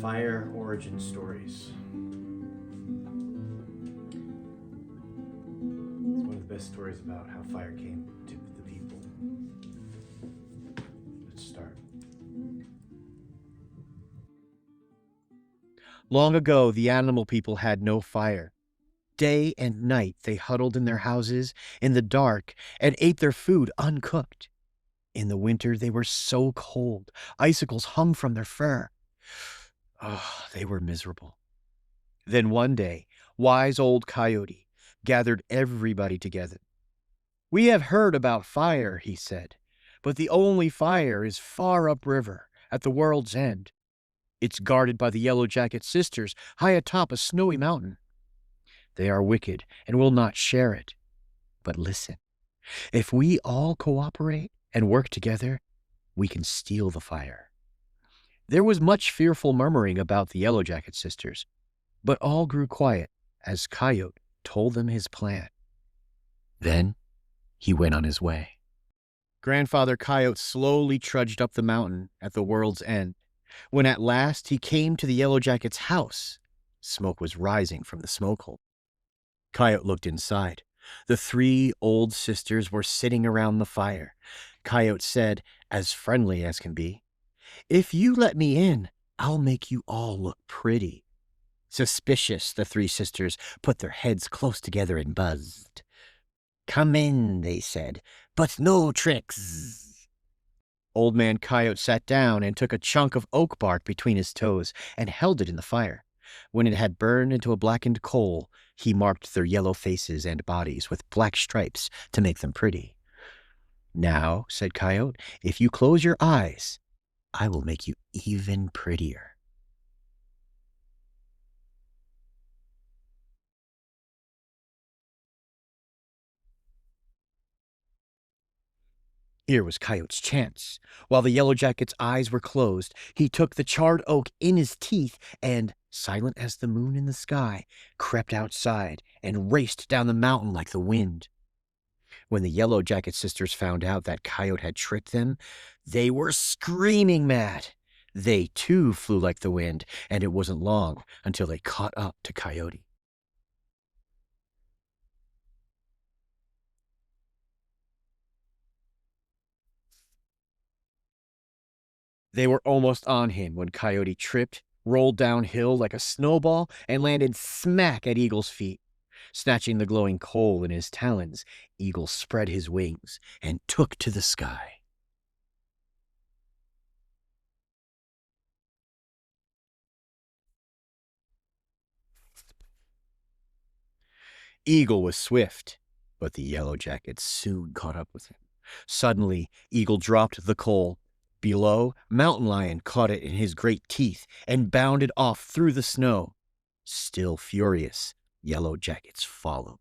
Fire origin stories. It's one of the best stories about how fire came to the people. Let's start. Long ago, the animal people had no fire. Day and night they huddled in their houses in the dark and ate their food uncooked. In the winter, they were so cold, icicles hung from their fur. Oh, they were miserable. Then one day, wise old Coyote gathered everybody together. "We have heard about fire," he said, "but the only fire is far upriver at the world's end. It's guarded by the Yellow Jacket sisters high atop a snowy mountain. They are wicked and will not share it. But listen, if we all cooperate and work together, we can steal the fire." There was much fearful murmuring about the Yellow Jacket sisters, but all grew quiet as Coyote told them his plan. Then he went on his way. Grandfather Coyote slowly trudged up the mountain at the world's end. When at last he came to the Yellow Jacket's house, smoke was rising from the smoke hole. Coyote looked inside. The three old sisters were sitting around the fire. Coyote said, as friendly as can be, "If you let me in, I'll make you all look pretty." Suspicious, the three sisters put their heads close together and buzzed. "Come in," they said, "but no tricks." Old Man Coyote sat down and took a chunk of oak bark between his toes and held it in the fire. When it had burned into a blackened coal, he marked their yellow faces and bodies with black stripes to make them pretty. "Now," said Coyote, "if you close your eyes, I will make you even prettier." Here was Coyote's chance. While the Yellow Jacket's eyes were closed, he took the charred oak in his teeth and, silent as the moon in the sky, crept outside and raced down the mountain like the wind. When the Yellow Jacket sisters found out that Coyote had tricked them, they were screaming mad. They too flew like the wind, and it wasn't long until they caught up to Coyote. They were almost on him when Coyote tripped, rolled downhill like a snowball, and landed smack at Eagle's feet. Snatching the glowing coal in his talons, Eagle spread his wings and took to the sky. Eagle was swift, but the Yellow Jacket soon caught up with him. Suddenly, Eagle dropped the coal. Below, Mountain Lion caught it in his great teeth and bounded off through the snow. Still furious, Yellow Jackets followed.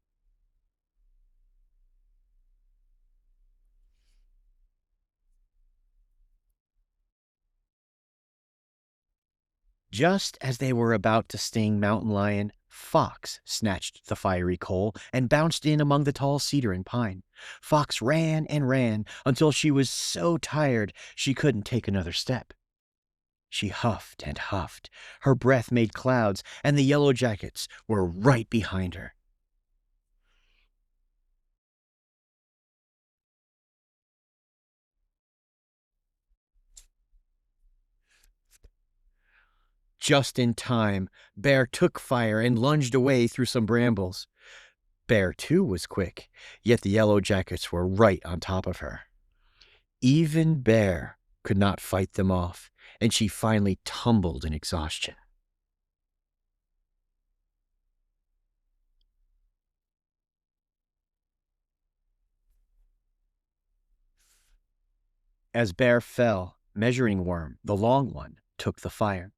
Just as they were about to sting Mountain Lion, Fox snatched the fiery coal and bounced in among the tall cedar and pine. Fox ran and ran until she was so tired she couldn't take another step. She huffed and huffed. Her breath made clouds, and the Yellow Jackets were right behind her. Just in time, Bear took fire and lunged away through some brambles. Bear, too, was quick, yet the Yellow Jackets were right on top of her. Even Bear could not fight them off, and she finally tumbled in exhaustion. As Bear fell, Measuring Worm, the long one, took the fire.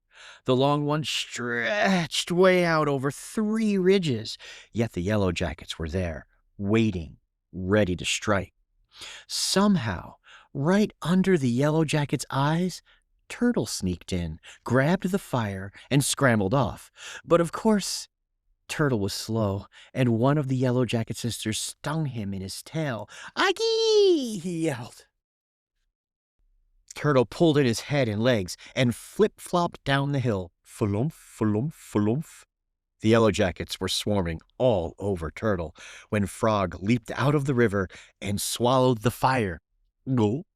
The long one stretched way out over 3 ridges, yet the Yellow Jackets were there, waiting, ready to strike. Somehow, right under the Yellow Jacket's eyes, Turtle sneaked in, grabbed the fire, and scrambled off. But of course, Turtle was slow, and one of the Yellow Jacket sisters stung him in his tail. "Aggie!" he yelled. Turtle pulled in his head and legs and flip-flopped down the hill. Flumph, flumph, flumph. The yellow jackets were swarming all over Turtle when Frog leaped out of the river and swallowed the fire. Gulp.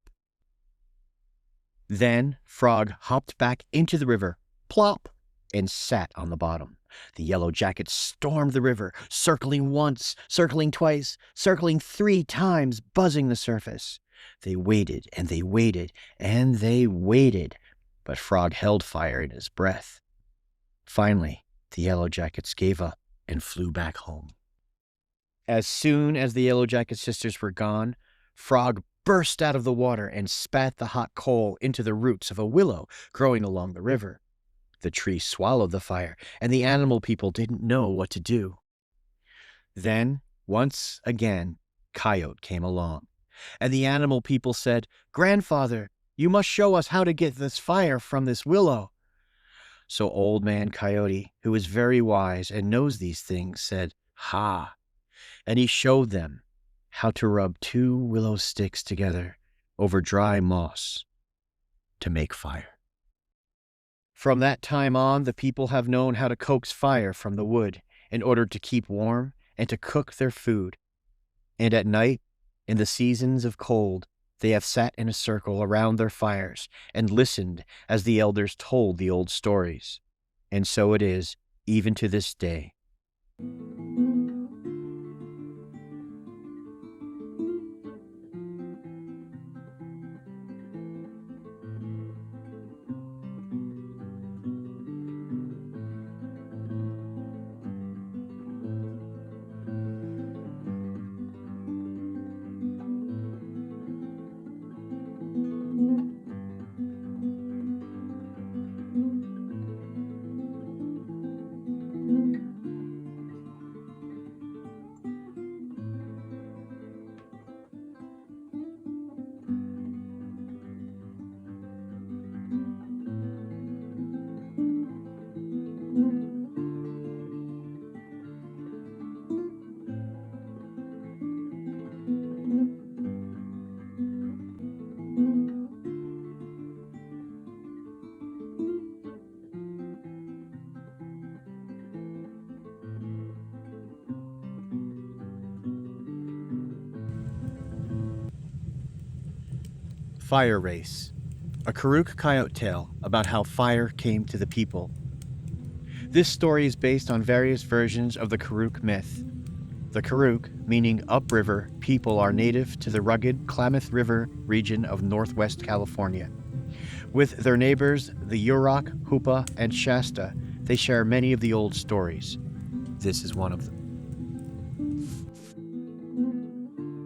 Then Frog hopped back into the river, plop, and sat on the bottom. The yellow jackets stormed the river, circling once, circling twice, circling 3 times, buzzing the surface. They waited and they waited and they waited, but Frog held fire in his breath. Finally, the yellow jackets gave up and flew back home. As soon as the yellow jacket sisters were gone, Frog burst out of the water and spat the hot coal into the roots of a willow growing along the river. The tree swallowed the fire, and the animal people didn't know what to do. Then, once again, Coyote came along, and the animal people said, "Grandfather, you must show us how to get this fire from this willow." So Old Man Coyote, who is very wise and knows these things, said, "Ha!" And he showed them how to rub 2 willow sticks together over dry moss to make fire. From that time on, the people have known how to coax fire from the wood in order to keep warm and to cook their food. And at night, in the seasons of cold, they have sat in a circle around their fires and listened as the elders told the old stories. And so it is, even to this day. Fire Race, a Karuk Coyote tale about how fire came to the people. This story is based on various versions of the Karuk myth. The Karuk, meaning upriver, people are native to the rugged Klamath River region of northwest California. With their neighbors, the Yurok, Hoopa, and Shasta, they share many of the old stories. This is one of them.